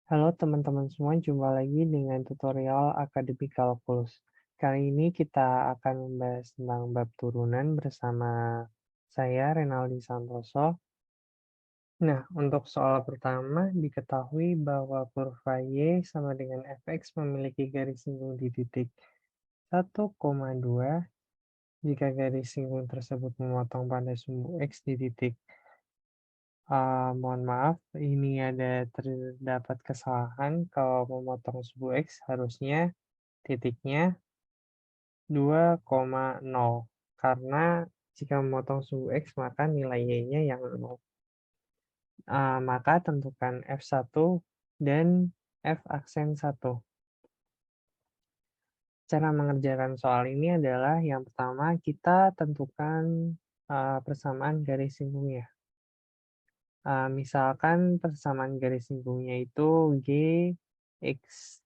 Halo teman-teman semua, jumpa lagi dengan tutorial Akademi Kalkulus. Kali ini kita akan membahas tentang bab turunan bersama saya, Renaldi Santoso. Nah, untuk soal pertama, diketahui bahwa kurva Y sama dengan fx memiliki garis singgung di titik 1,2 jika garis singgung tersebut memotong pada sumbu X di titik. Mohon maaf, ini terdapat kesalahan kalau memotong sumbu X harusnya titiknya 2,0 karena jika memotong sumbu X maka nilai Y-nya yang 0. Maka tentukan F1 dan F aksen 1. Cara mengerjakan soal ini adalah yang pertama kita tentukan persamaan garis singgungnya. Misalkan persamaan garis singgungnya itu G X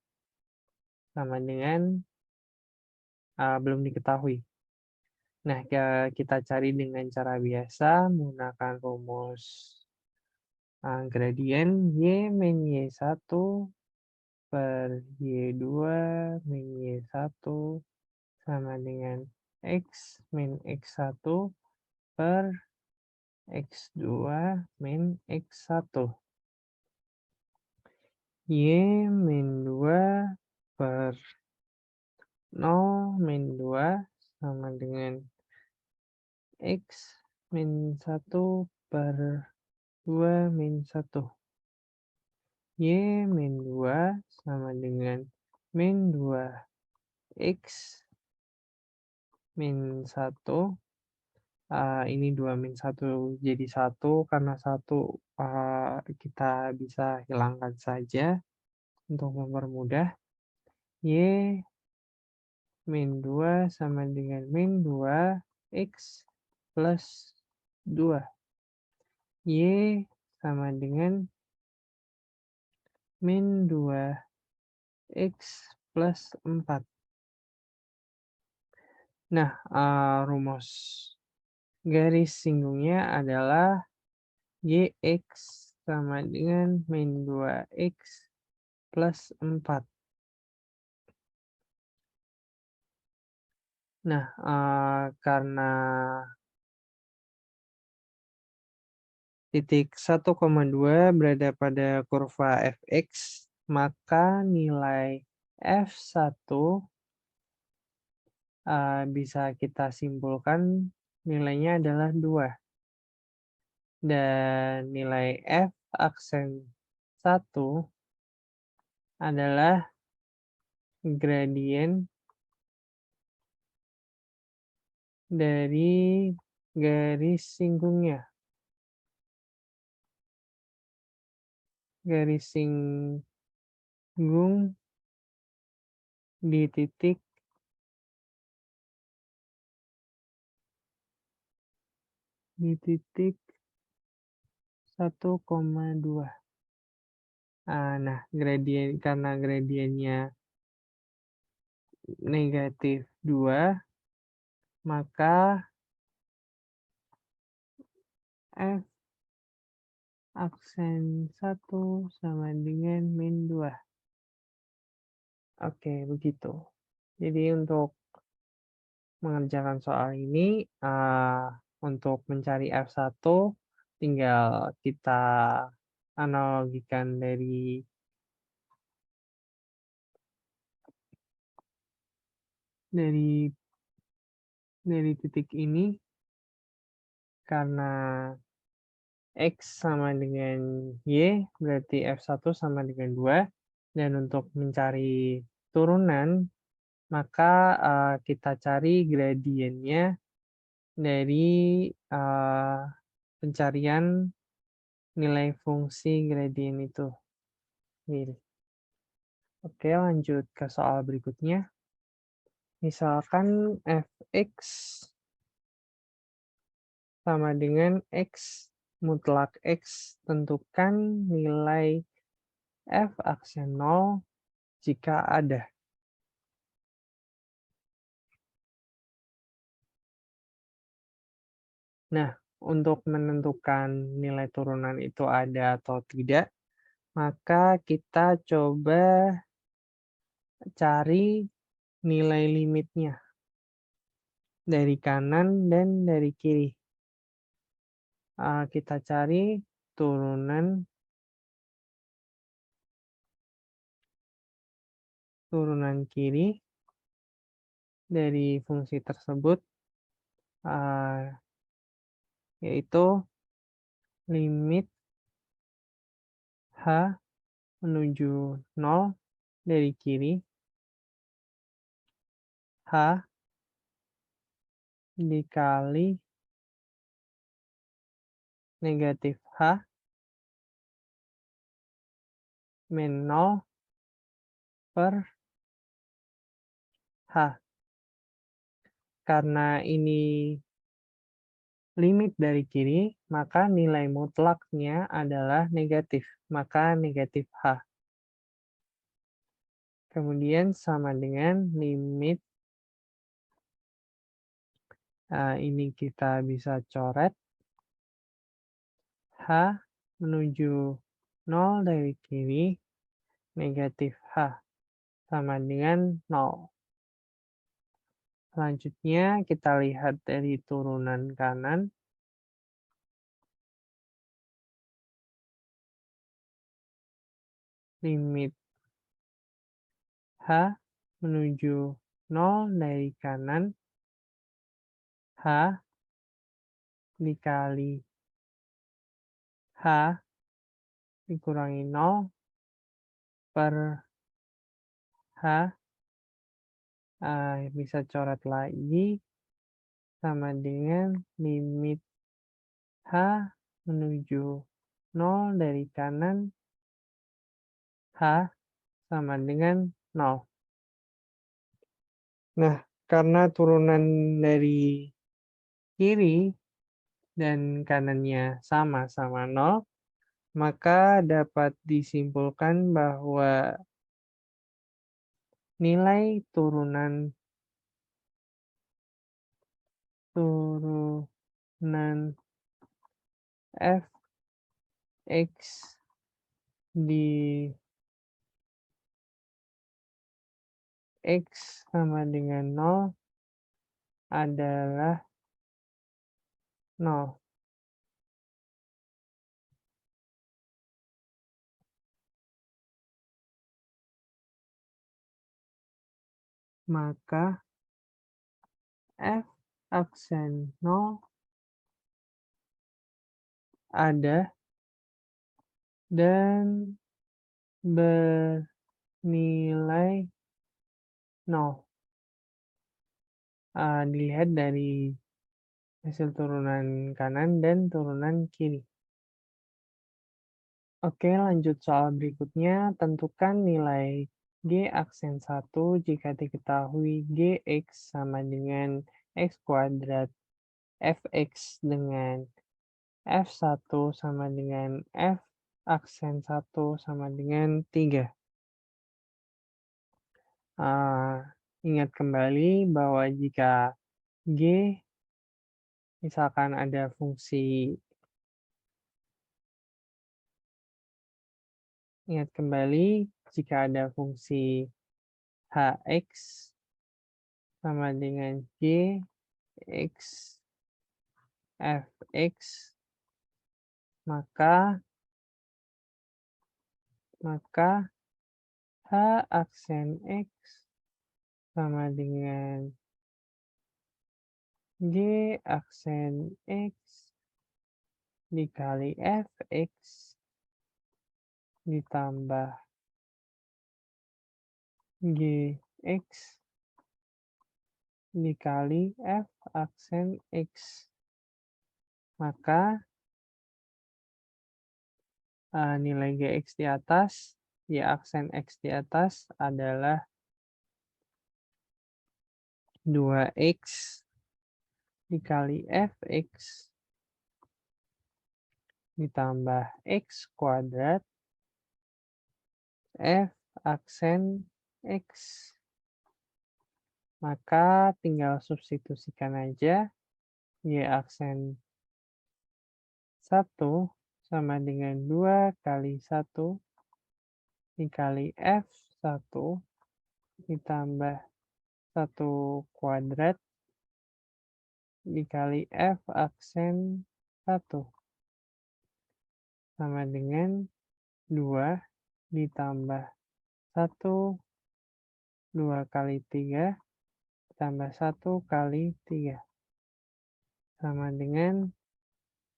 sama dengan belum diketahui. Nah, kita cari dengan cara biasa menggunakan rumus gradien Y min Y1 per Y2 min Y1 sama dengan X min X1 per X2 min X1. Y min 2 per 0 min 2 sama dengan X min 1 per 2 min 1. Y min 2 sama dengan min 2 X min 1. Ini 2 min 1 jadi 1 karena 1 kita bisa hilangkan saja untuk mempermudah. Y min 2 sama dengan min 2 X plus 2. Y sama dengan min 2 X plus 4. Nah, rumus garis singgungnya adalah YX sama dengan min 2X plus 4. Nah, karena titik 1,2 berada pada kurva fx, maka nilai f1 bisa kita simpulkan nilainya adalah 2. Dan nilai f aksen 1 adalah gradien dari garis singgungnya. Garis singgung di titik 1,2. Nah, karena gradiennya negatif 2, maka F aksen 1 sama dengan min 2. Oke, begitu. Jadi untuk mengerjakan soal ini, untuk mencari F1 tinggal kita analogikan dari titik ini, karena X sama dengan Y, berarti F1 sama dengan 2. Dan untuk mencari turunan, maka kita cari gradiennya dari pencarian nilai fungsi gradien itu. Oke, lanjut ke soal berikutnya. Misalkan fx sama dengan x mutlak x, tentukan nilai f aksen 0 jika ada. Nah, untuk menentukan nilai turunan itu ada atau tidak, Maka kita coba cari nilai limitnya dari kanan dan dari kiri. Kita cari turunan kiri dari fungsi tersebut, yaitu limit H menuju 0 dari kiri, H dikali negatif H min 0 per H. Karena ini limit dari kiri, maka nilai mutlaknya adalah negatif, maka negatif H. Kemudian sama dengan limit, ini kita bisa coret, H menuju 0 dari kiri, negatif H, sama dengan 0. Selanjutnya kita lihat dari turunan kanan, limit H menuju 0 dari kanan, H dikali H dikurangi 0 per H, bisa coret lagi, sama dengan limit H menuju 0 dari kanan, H sama dengan 0. Nah, karena turunan dari kiri dan kanannya sama-sama 0, maka dapat disimpulkan bahwa nilai turunan f(x) di x sama dengan 0 adalah 0. Maka f aksen 0 ada dan bernilai 0. Dilihat dari hasil turunan kanan dan turunan kiri. Oke, lanjut soal berikutnya. Tentukan nilai G aksen 1 jika diketahui Gx sama dengan x kuadrat, Fx dengan F1 sama dengan F aksen 1 sama dengan 3. Ingat kembali bahwa jika G, misalkan ada fungsi, ingat kembali jika ada fungsi Hx sama dengan G, X, Fx, maka H aksen X sama dengan G aksen X dikali Fx ditambah Gx dikali F aksen X. Maka nilai Gx di atas, Y aksen X di atas adalah 2x dikali Fx ditambah x kuadrat F aksen X. Maka tinggal substitusikan aja, Y aksen 1 sama dengan 2 kali 1 dikali F1 ditambah 1 kuadrat dikali F aksen 1 sama dengan 2 ditambah 1, 2 kali 3 tambah 1 kali 3 sama dengan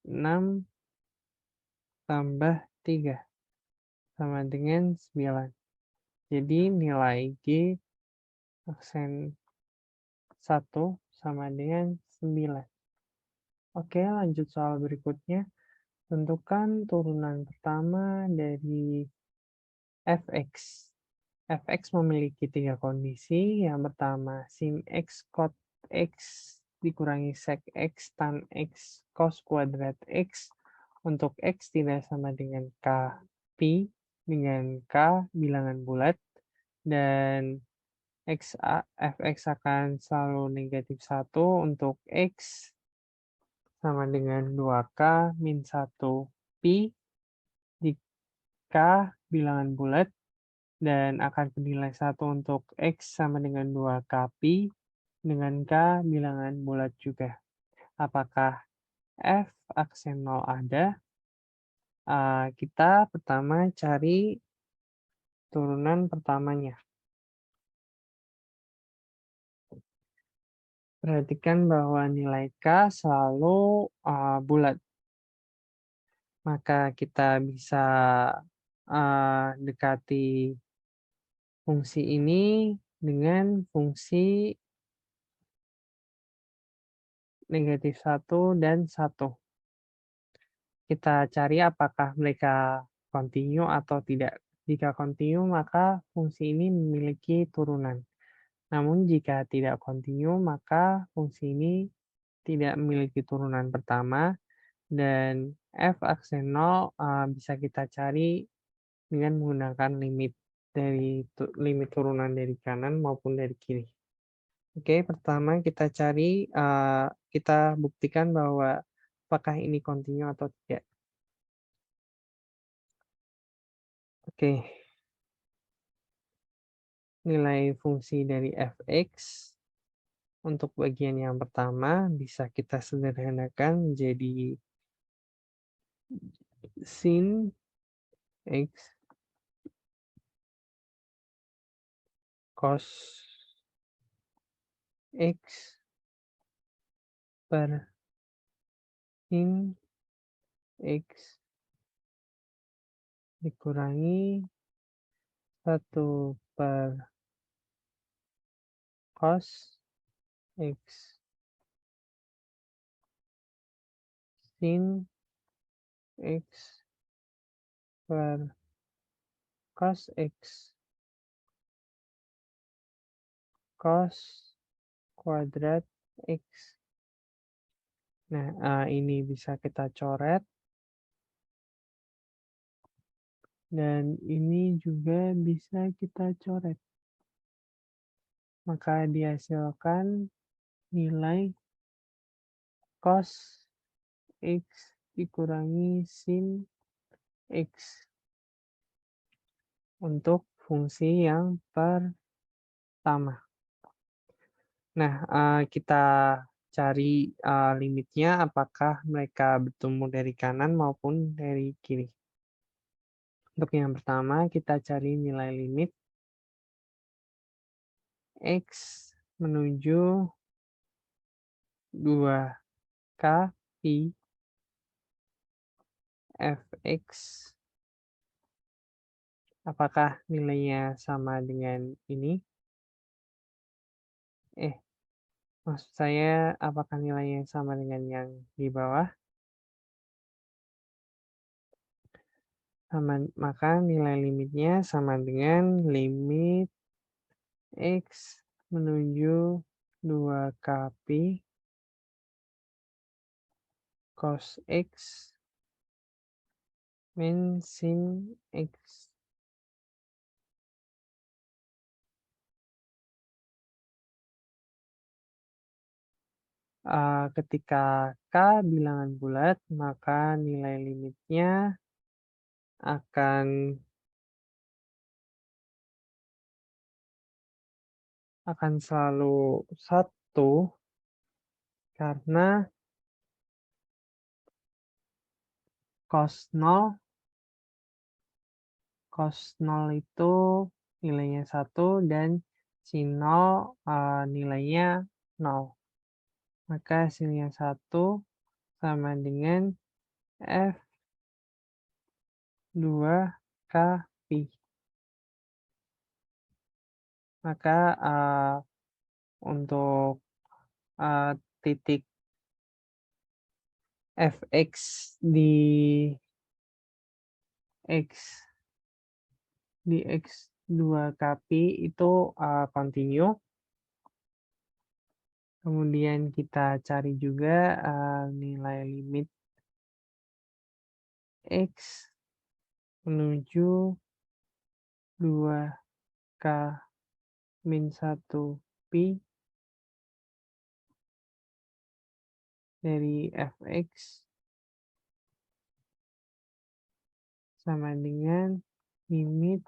6 tambah 3 sama dengan 9. Jadi nilai G aksen 1 sama dengan 9. Oke, lanjut soal berikutnya. Tentukan turunan pertama dari fx. Fx memiliki 3 kondisi. Yang pertama, sin x cot x dikurangi sec x tan x cos kuadrat x untuk x tidak sama dengan k pi dengan k bilangan bulat dan fx akan selalu negatif 1 untuk x sama dengan 2k min 1 pi di k bilangan bulat dan akan bernilai 1 untuk x sama dengan 2k pi dengan k bilangan bulat juga. Apakah f aksen 0 ada? Kita pertama cari turunan pertamanya. Perhatikan bahwa nilai k selalu bulat. Maka kita bisa dekati fungsi ini dengan fungsi negatif 1 dan 1. Kita cari apakah mereka kontinu atau tidak. Jika kontinu, maka fungsi ini memiliki turunan. Namun jika tidak kontinu, maka fungsi ini tidak memiliki turunan pertama, dan f aksen 0 bisa kita cari dengan menggunakan limit turunan dari kanan maupun dari kiri. Oke, pertama kita cari, kita buktikan bahwa apakah ini kontinu atau tidak. Oke, nilai fungsi dari fx untuk bagian yang pertama bisa kita sederhanakan menjadi sin x cos x per sin x dikurangi 1 per cos x sin x per cos x cos kuadrat x. Nah, ini bisa kita coret. Dan ini juga bisa kita coret. Maka dihasilkan nilai cos x dikurangi sin x untuk fungsi yang pertama. Nah, kita cari limitnya apakah mereka bertemu dari kanan maupun dari kiri. Untuk yang pertama, kita cari nilai limit x menuju 2k pi fx. Apakah nilainya sama dengan ini? Maksud saya, apakah nilainya sama dengan yang di bawah? Maka nilai limitnya sama dengan limit x menuju 2k pi cos x min sin x. Ketika k bilangan bulat, maka nilai limitnya akan akan selalu 1 karena cos 0 itu nilainya 1 dan sin 0, nilainya 0. Maka hasilnya 1 sama dengan F2 K Pi. Maka, untuk, titik Fx di X X2 Pi itu, kontinu. Kemudian kita cari juga, nilai limit X menuju 2K min 1 Pi dari Fx sama dengan limit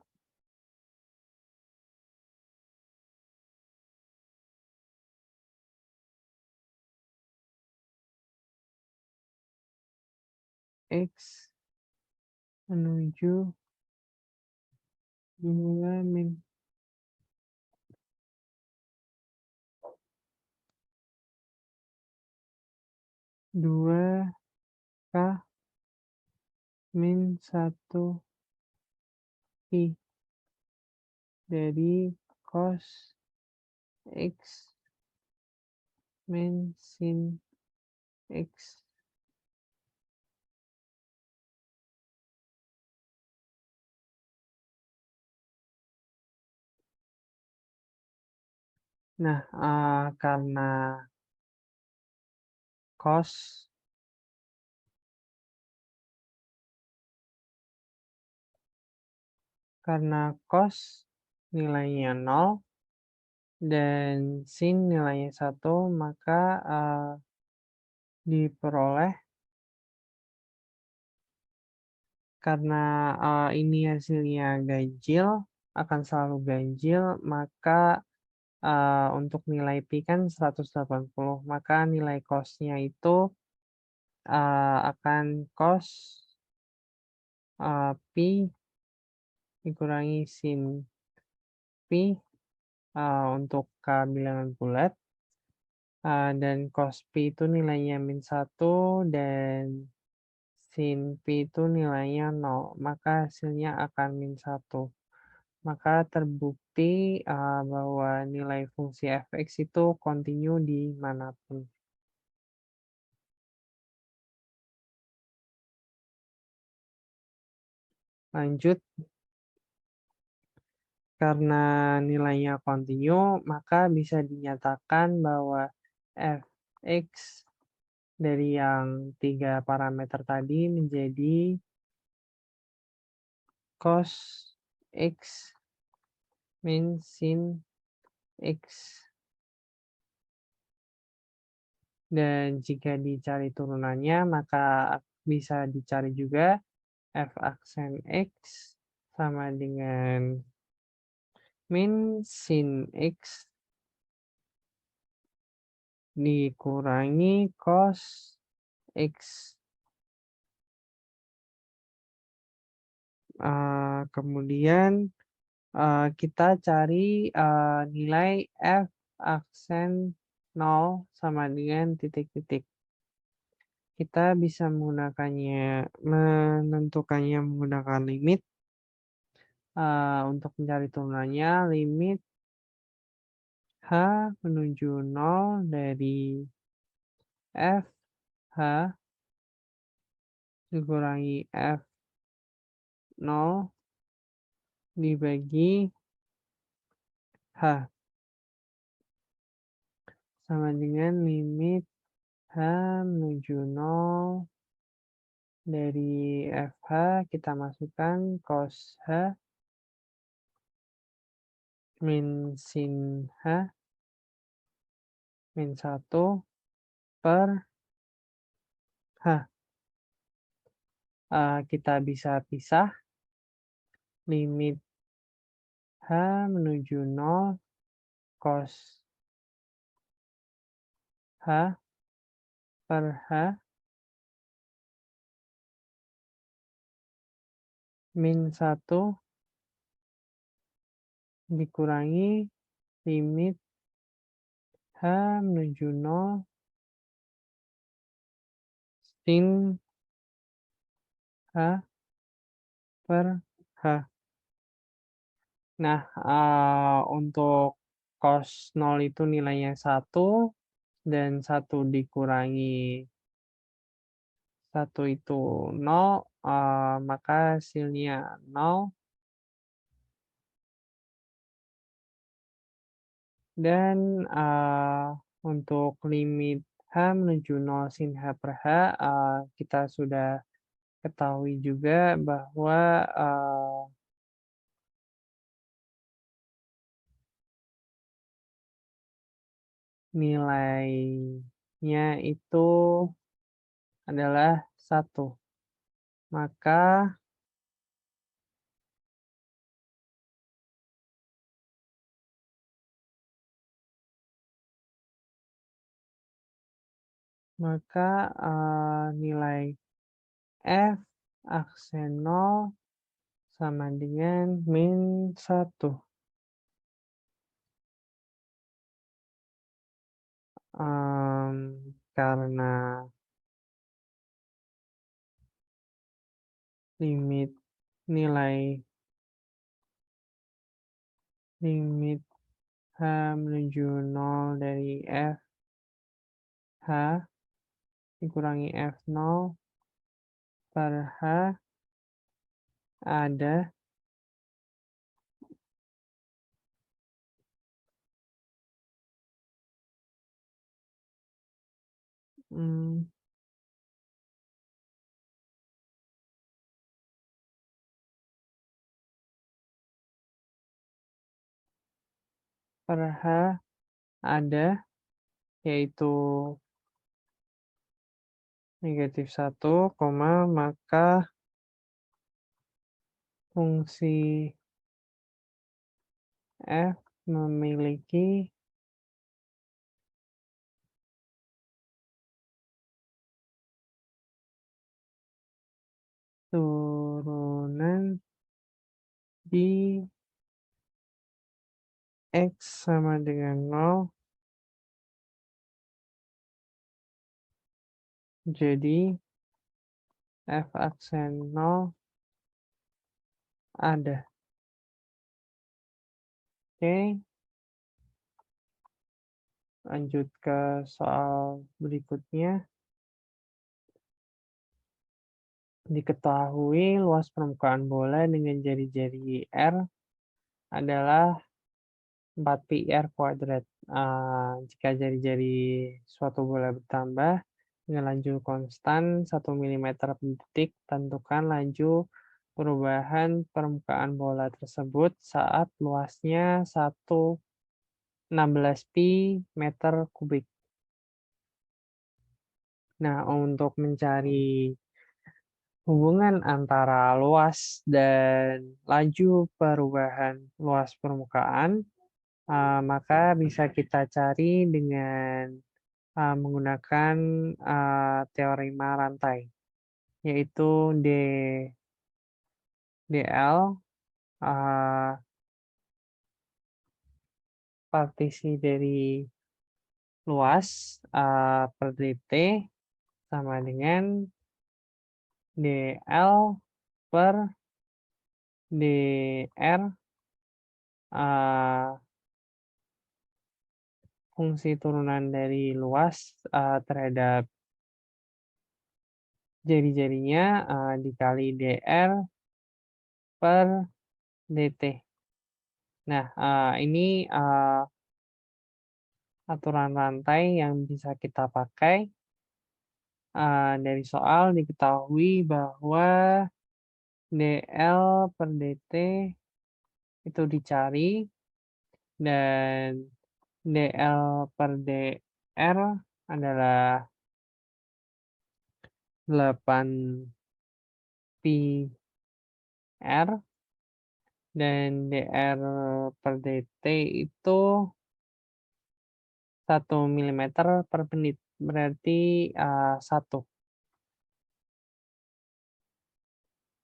X menuju 2 min 2K min 1 Pi dari cos X min sin X. Nah, cos karena cos nilainya 0 dan sin nilainya 1, maka, diperoleh karena, ini hasilnya ganjil, akan selalu ganjil, maka, untuk nilai pi kan 180, maka nilai cos-nya itu, akan cos, pi dikurangi sin pi, untuk K bilangan bulat, dan cos pi itu nilainya min 1 dan sin pi itu nilainya 0, maka hasilnya akan min 1. Maka terbukti, bahwa nilai fungsi Fx itu kontinu di manapun. Lanjut, karena nilainya kontinu, maka bisa dinyatakan bahwa Fx dari yang 3 parameter tadi menjadi cos X min sin X. Dan jika dicari turunannya, maka bisa dicari juga F aksen X sama dengan min sin X dikurangi cos X. Kemudian kita cari nilai F aksen 0 sama dengan titik-titik. Kita bisa menentukannya menggunakan limit. Untuk mencari turunannya, limit H menuju 0 dari FH dikurangi F0 dibagi H sama dengan limit H menuju 0 dari FH kita masukkan cos H min sin H min 1 per H. Kita bisa pisah limit H menuju 0 cos H per H min 1 dikurangi limit H menuju 0 sin H per H. Nah, untuk cos 0 itu nilainya 1 dan 1 dikurangi 1 itu 0, maka hasilnya 0. Dan, untuk limit H menuju 0 sin H per H, kita sudah ketahui juga bahwa, nilainya itu adalah 1. Maka nilai F aksen 0 sama dengan min 1. Karena limit nilai limit H menuju 0 dari H dikurangi F0 per H ada mmm, per H ada, yaitu -1, maka fungsi F memiliki turunan di X sama dengan 0, jadi F aksen 0 ada. Oke, lanjut ke soal berikutnya. Diketahui luas permukaan bola dengan jari-jari R adalah 4pi R kuadrat. Jika jari-jari suatu bola bertambah dengan laju konstan 1 milimeter per detik, tentukan laju perubahan permukaan bola tersebut saat luasnya 16 pi meter kubik. Nah, untuk mencari hubungan antara luas dan laju perubahan luas permukaan, maka bisa kita cari dengan menggunakan teorema rantai, yaitu dl partisi dari luas per dt sama dengan dl per dr fungsi turunan dari luas terhadap jari-jarinya dikali dr per dt. Nah, ini aturan rantai yang bisa kita pakai. Dari soal diketahui bahwa dl per dt itu dicari dan dl per dr adalah 8 pi r dan dr per dt itu 1 milimeter per menit, berarti 1.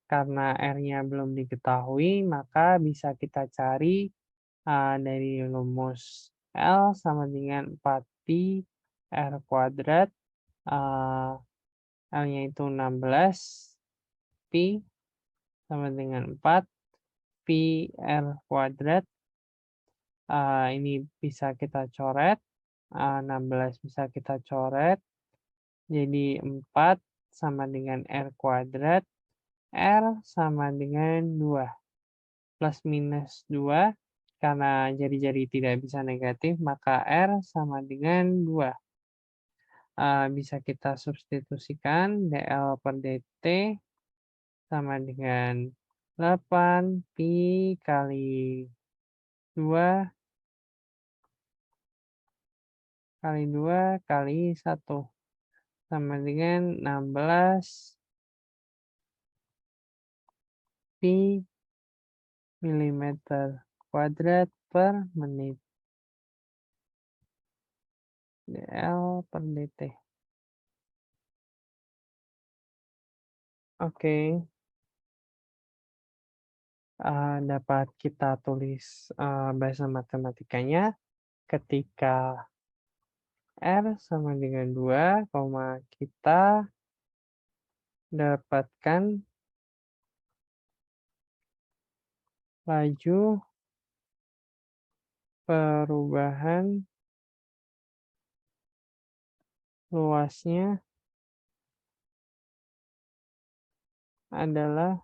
Karena R-nya belum diketahui, maka bisa kita cari dari rumus L sama dengan 4pi R kuadrat, eee, L-nya itu 16, pi sama dengan 4, pi R kuadrat, ini bisa kita coret, 16 bisa kita coret, jadi 4 sama dengan R kuadrat, R sama dengan 2, plus minus 2, karena jari-jari tidak bisa negatif, maka R sama dengan 2. Bisa kita substitusikan dL per dt sama dengan 8 pi kali 2 kali 2 kali 1 sama dengan 16 pi milimeter kuadrat per menit. dL per dt. Oke, dapat kita tulis bahasa matematikanya ketika R sama dengan 2, kita dapatkan laju perubahan luasnya adalah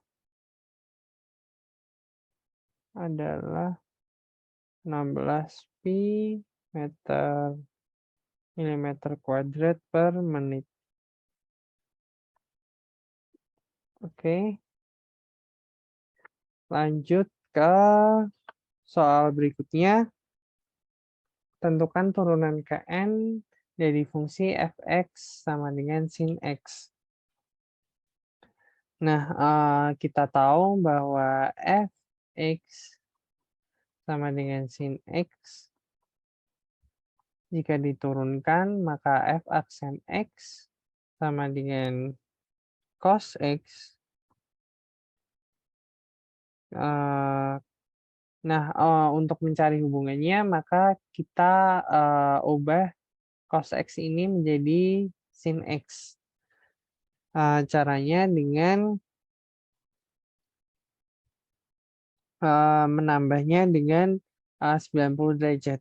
16 pi milimeter kuadrat per menit. Oke, lanjut ke soal berikutnya. Tentukan turunan ke n dari fungsi f(x) sama dengan sin x. Nah, kita tahu bahwa f(x) sama dengan sin x. Jika diturunkan, maka f aksen x sama dengan cos x. Nah, untuk mencari hubungannya, maka kita ubah cos x ini menjadi sin x. Caranya dengan menambahnya dengan 90 derajat.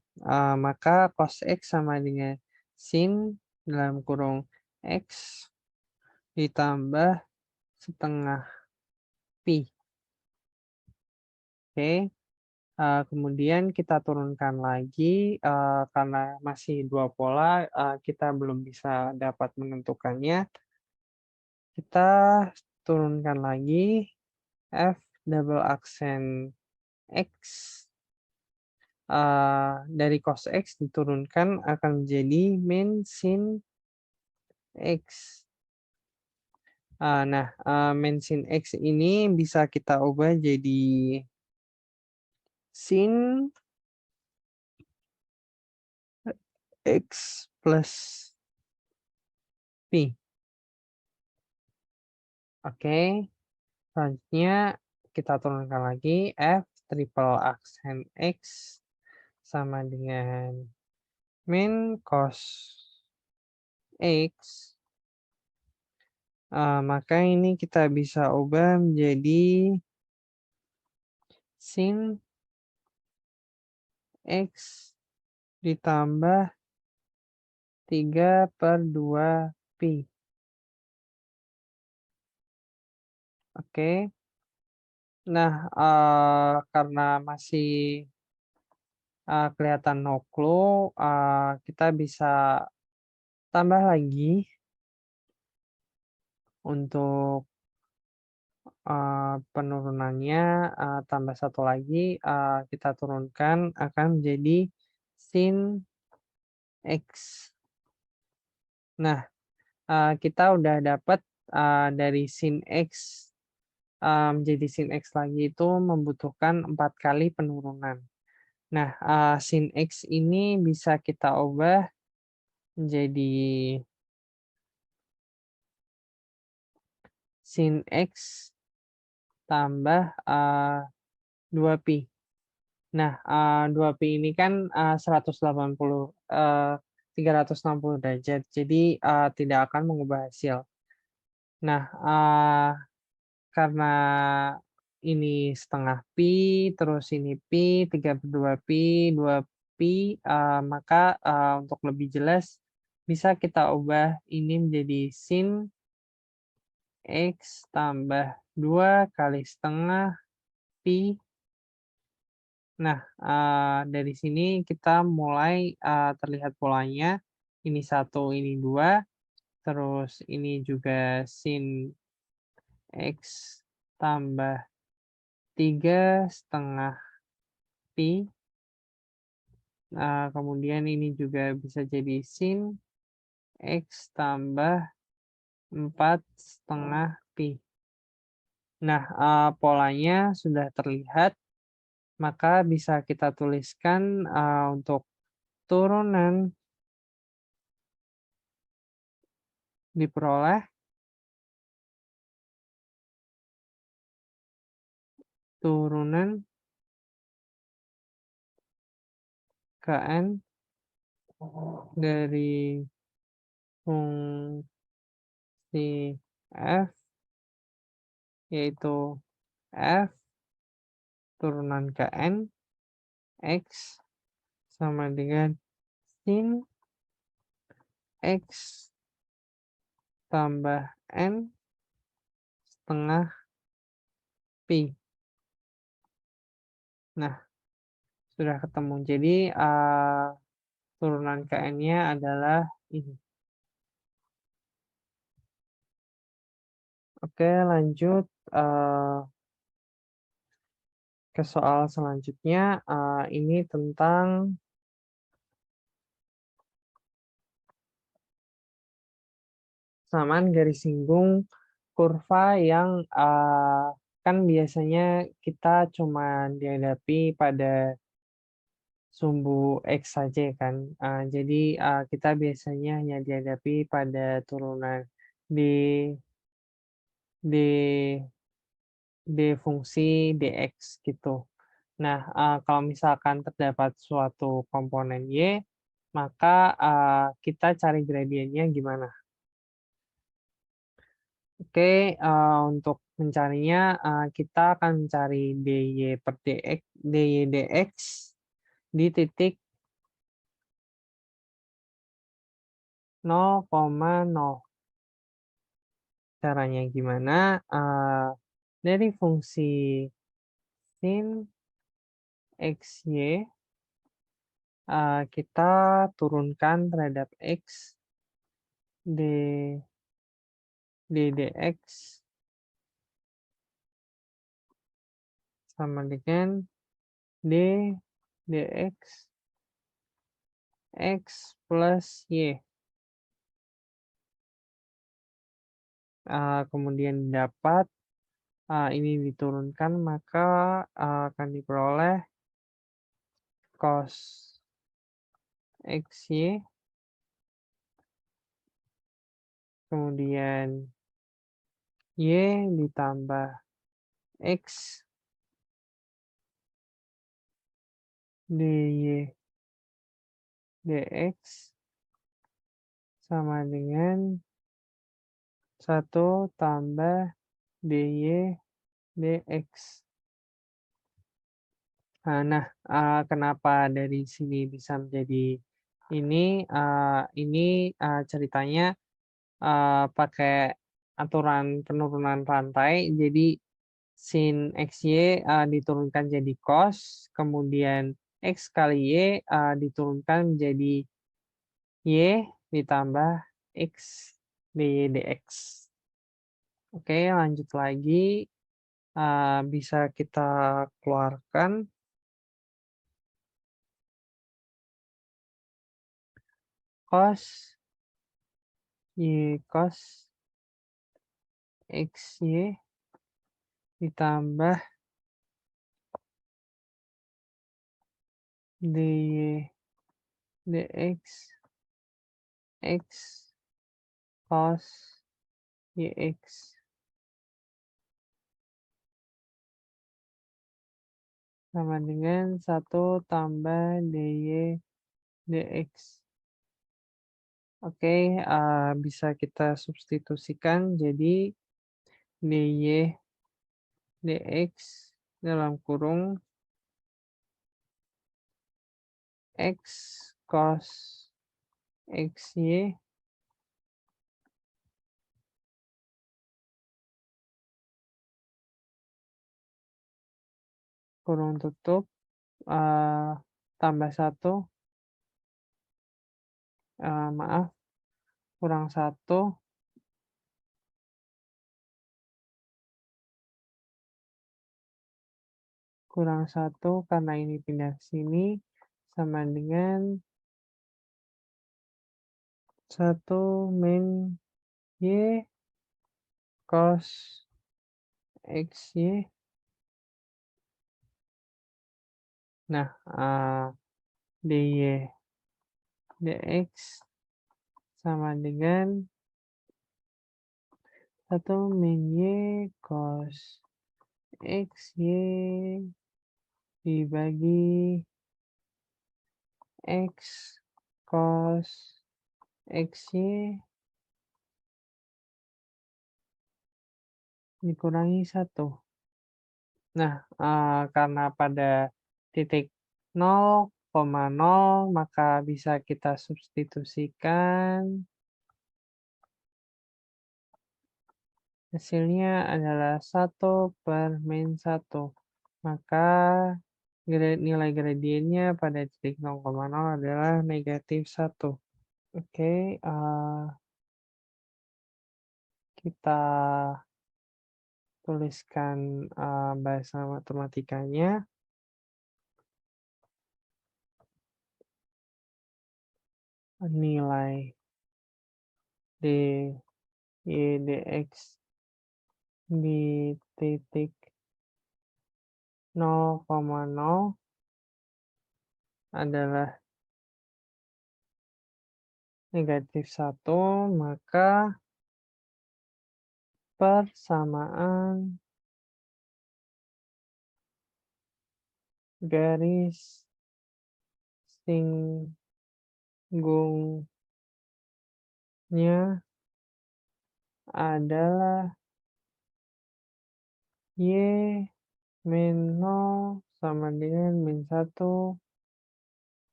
Maka cos x sama dengan sin dalam kurung x ditambah setengah pi. Oke. Kemudian kita turunkan lagi, karena masih dua pola, kita belum bisa dapat menentukannya. Kita turunkan lagi f double aksen x, dari cos x diturunkan akan menjadi min sin x. Nah, min sin x ini bisa kita ubah jadi sin x plus pi. Oke, selanjutnya kita turunkan lagi f triple aksen x sama dengan min cos x. Maka ini kita bisa ubah menjadi sin x ditambah 3/2 pi. Oke. Nah, karena masih kelihatan no clue, kita bisa tambah lagi untuk penurunannya, tambah satu lagi, kita turunkan akan menjadi sin x. Nah, kita udah dapat dari sin x menjadi sin x lagi itu membutuhkan 4 kali penurunan. Nah, sin X ini bisa kita ubah menjadi sin X tambah, 2pi. Nah, 2pi ini kan, 360 derajat, jadi, tidak akan mengubah hasil. Nah, karena ini setengah pi, terus ini pi, 3/2pi, 2pi, maka, untuk lebih jelas bisa kita ubah ini menjadi sin X tambah 2 kali setengah pi. Nah, dari sini kita mulai, terlihat polanya, ini 1, ini 2, terus ini juga sin X tambah 3,5pi, kemudian ini juga bisa jadi sin X tambah 4,5pi. Nah, polanya sudah terlihat, maka bisa kita tuliskan, untuk turunan diperoleh turunan Kn dari fungsi f, yaitu f turunan Kn X sama dengan sin X tambah n setengah pi. Nah, sudah ketemu. Jadi, turunan Kn-nya adalah ini. Oke, lanjut, ke soal selanjutnya, ini tentang samaan garis singgung kurva yang, kan biasanya kita cuma dihadapi pada sumbu X saja kan, jadi, kita biasanya hanya dihadapi pada turunan D D D fungsi dx gitu. Nah, kalau misalkan terdapat suatu komponen Y, maka, kita cari gradiennya gimana? Oke, untuk mencarinya, kita akan mencari dy dx di titik 0,0. Caranya gimana? Dari fungsi sin xy, kita turunkan terhadap x d dx sama dengan d dx x plus y. Kemudian dapat, ini diturunkan, maka, akan diperoleh cos xy, kemudian y ditambah x dy dx sama dengan 1 tambah dy dx. Nah, kenapa dari sini bisa menjadi ini, ceritanya, pakai aturan penurunan rantai. Jadi sin xy, diturunkan jadi cos, kemudian x kali y, diturunkan menjadi y ditambah x dy dx. Oke, lanjut lagi, bisa kita keluarkan cos y cos xy ditambah dy dx x cos yx sama dengan 1 tambah dy dx. Oke, bisa kita substitusikan jadi dy dx dalam kurung x cos xy kurung tutup, tambah 1, maaf, kurang 1, kurang 1 karena ini pindah ke sini, sama dengan 1 min y cos xy. Nah, dy dx sama dengan 1 min y cos xy dibagi x cos xy dikurangi 1. Nah, karena pada titik 0,0 maka bisa kita substitusikan. Hasilnya adalah 1/-1. Maka nilai gradiennya pada titik 0,0 adalah -1. Oke, kita tuliskan bahasa matematikanya. Nilai dy dx di titik 0,0 adalah -1, maka persamaan garis singgungnya adalah y min 0 sama dengan -1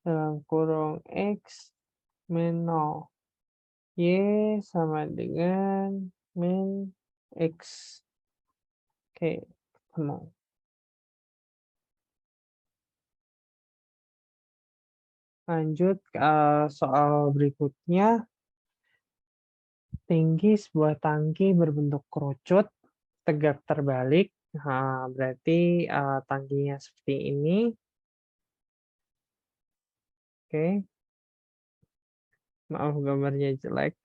dalam kurung x min 0. Y sama dengan min x. Oke, ketemu. Lanjut soal berikutnya. Tinggi sebuah tangki berbentuk kerucut, tegak terbalik. Nah, berarti tangkinya seperti ini. Oke, maaf gambarnya jelek.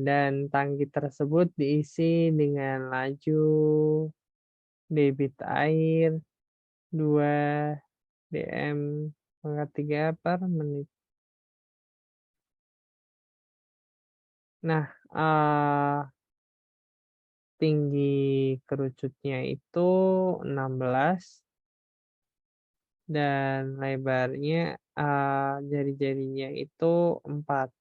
Dan tangki tersebut diisi dengan laju debit air 2 dm/3/menit. Nah, tinggi kerucutnya itu 16 dan lebarnya jari-jarinya itu 4.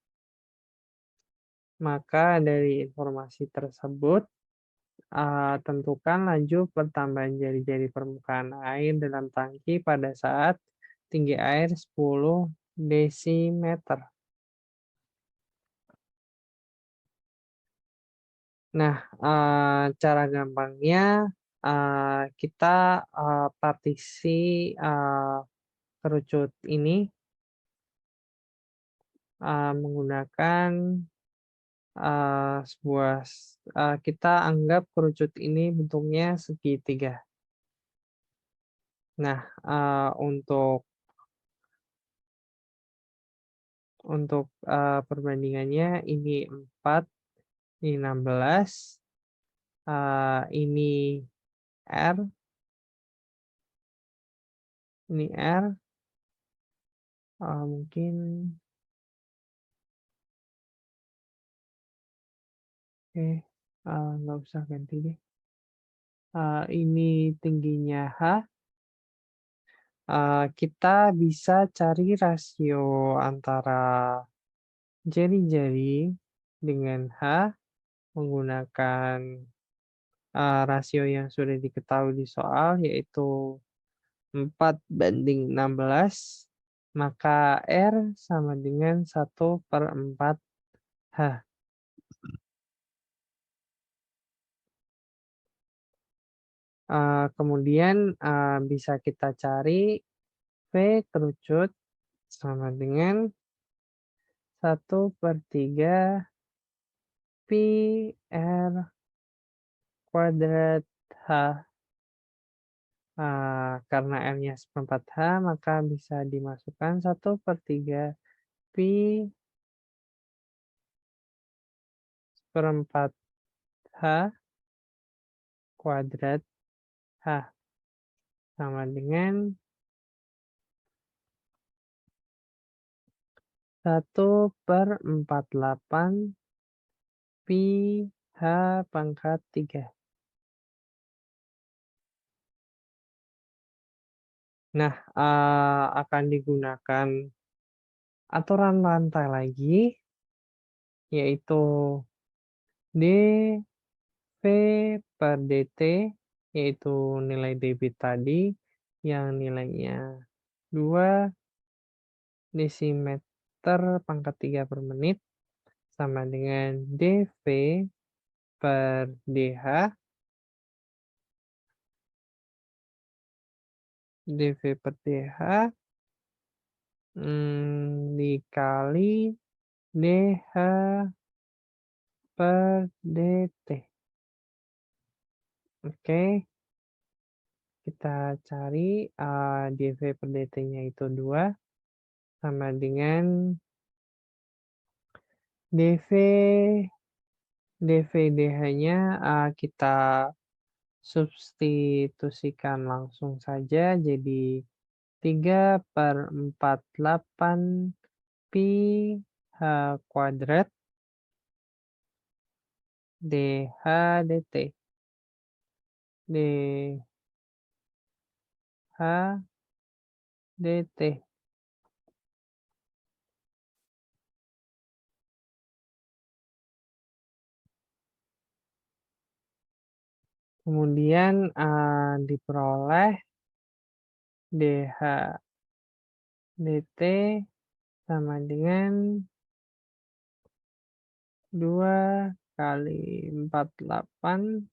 Maka dari informasi tersebut, tentukan laju pertambahan jari-jari permukaan air dalam tangki pada saat tinggi air 10 desimeter. Nah, cara gampangnya kita partisi kerucut ini menggunakan kita anggap kerucut ini bentuknya segitiga. Nah, untuk perbandingannya ini 4, ini 16, ini R, ini R, mungkin oke, nggak usah ganti deh, ini tingginya H, kita bisa cari rasio antara jari-jari dengan H menggunakan, rasio yang sudah diketahui di soal, yaitu 4:16, maka R sama dengan 1/4 H. Kemudian, bisa kita cari V kerucut sama dengan 1/3 pi R kuadrat H. Karena R-nya 1/4 H, maka bisa dimasukkan 1/3 pi 1/4 H kuadrat H sama dengan 1/48 pi H pangkat 3. Nah, akan digunakan aturan rantai lagi, yaitu dV per dt, yaitu nilai debit tadi yang nilainya 2 desimeter pangkat 3 per menit sama dengan dV per dH, dV per dH, dikali dH per dt. Oke, kita cari, dV per dt-nya itu 2 sama dengan dV dH-nya, kita substitusikan langsung saja jadi 3/48 pi H kuadrat dH dt. dH dt. Kemudian, diperoleh dH dt sama dengan 2 kali 48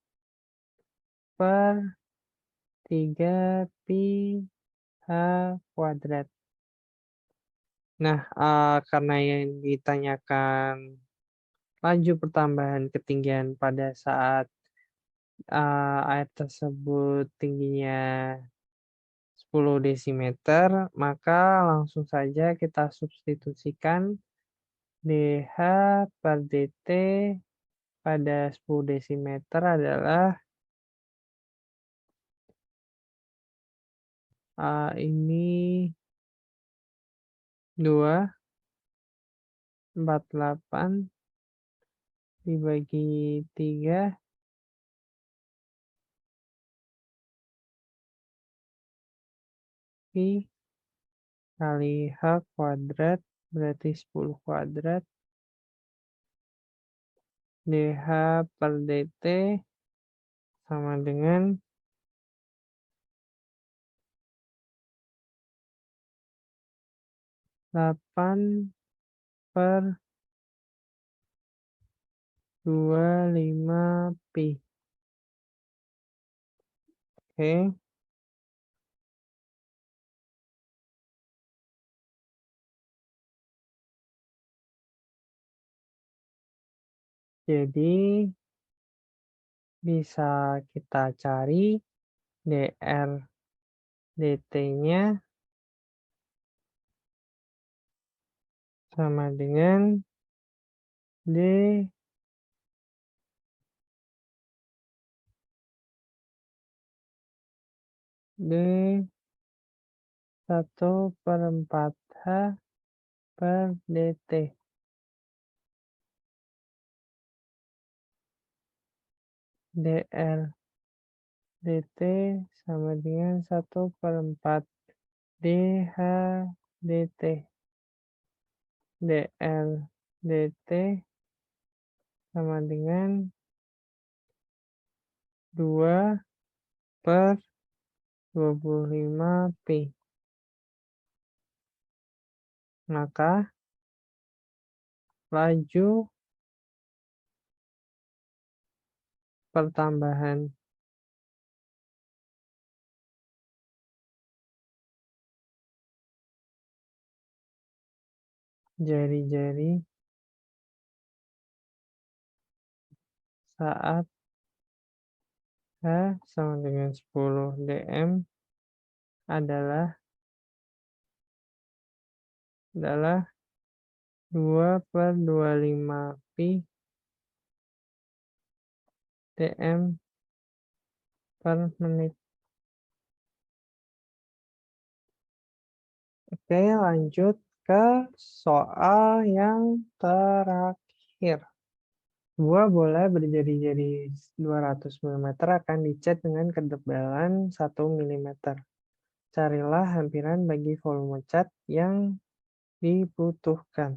per 3 pi H kuadrat. Nah, karena yang ditanyakan laju pertambahan ketinggian pada saat, air tersebut tingginya 10 desimeter, maka langsung saja kita substitusikan dH per dt pada 10 desimeter adalah, ini 2/48 dibagi 3 pi kali H kuadrat, berarti 10 kuadrat, dH per dt sama dengan 8/25 pi. Oke, jadi bisa kita cari dr dt-nya sama dengan d d 1/4 H per dt. dr dt sama dengan 1/4 dh dt. dr dt sama dengan 2/25 pi. Maka laju pertambahan jari-jari saat H sama dengan 10 dm adalah 2/25 pi dm per menit. Oke, lanjut ke soal yang terakhir. Buah bola berjari-jari 200 mm akan dicat dengan ketebalan 1 mm. Carilah hampiran bagi volume cat yang dibutuhkan.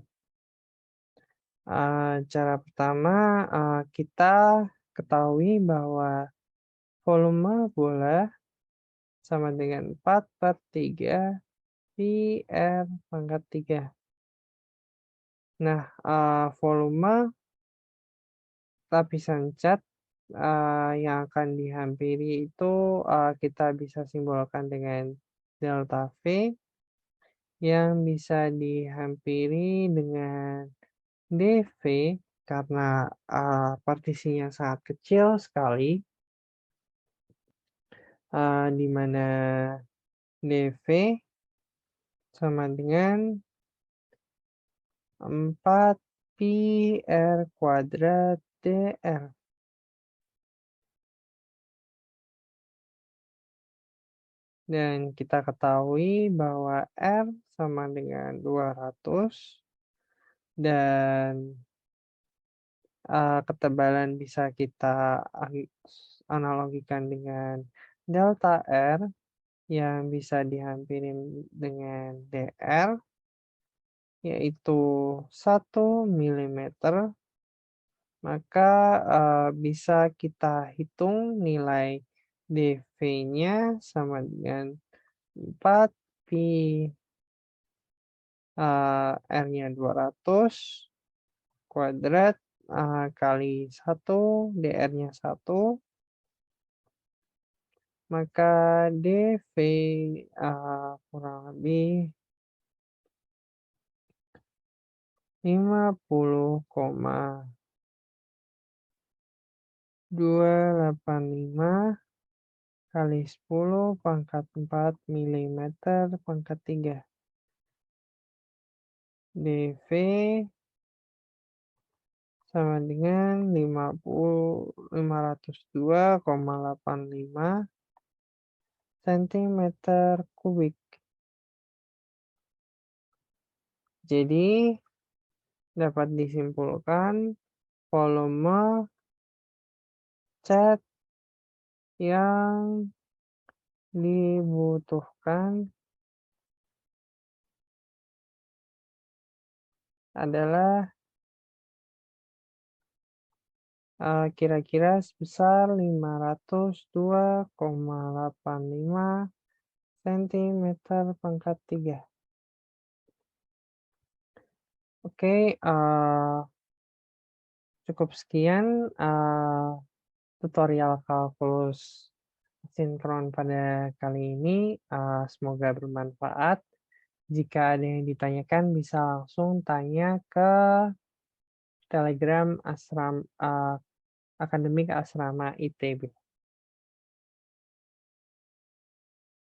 Cara pertama, kita ketahui bahwa volume bola sama dengan 4/3 pi R pangkat 3. Nah, volume lapisan cat yang akan dihampiri itu kita bisa simbolkan dengan delta V yang bisa dihampiri dengan dV karena partisinya sangat kecil sekali, di mana dV sama dengan 4 pi R kuadrat dr. Dan kita ketahui bahwa R sama dengan 200 dan ketebalan bisa kita analogikan dengan delta R yang bisa dihampiri dengan dr, yaitu 1 mm, maka bisa kita hitung nilai dV-nya sama dengan 4 pi R-nya 200 kuadrat kali 1, dr-nya 1, maka dV kurang lebih 50,285 kali 10 pangkat 4 mm pangkat 3. dV sama dengan 502,85 cm kubik. Jadi dapat disimpulkan volume cat yang dibutuhkan adalah kira-kira sebesar 502,85 cm pangkat 3. Oke, cukup sekian tutorial kalkulus sinkron pada kali ini. Semoga bermanfaat. Jika ada yang ditanyakan bisa langsung tanya ke Telegram Akademik Asrama ITB.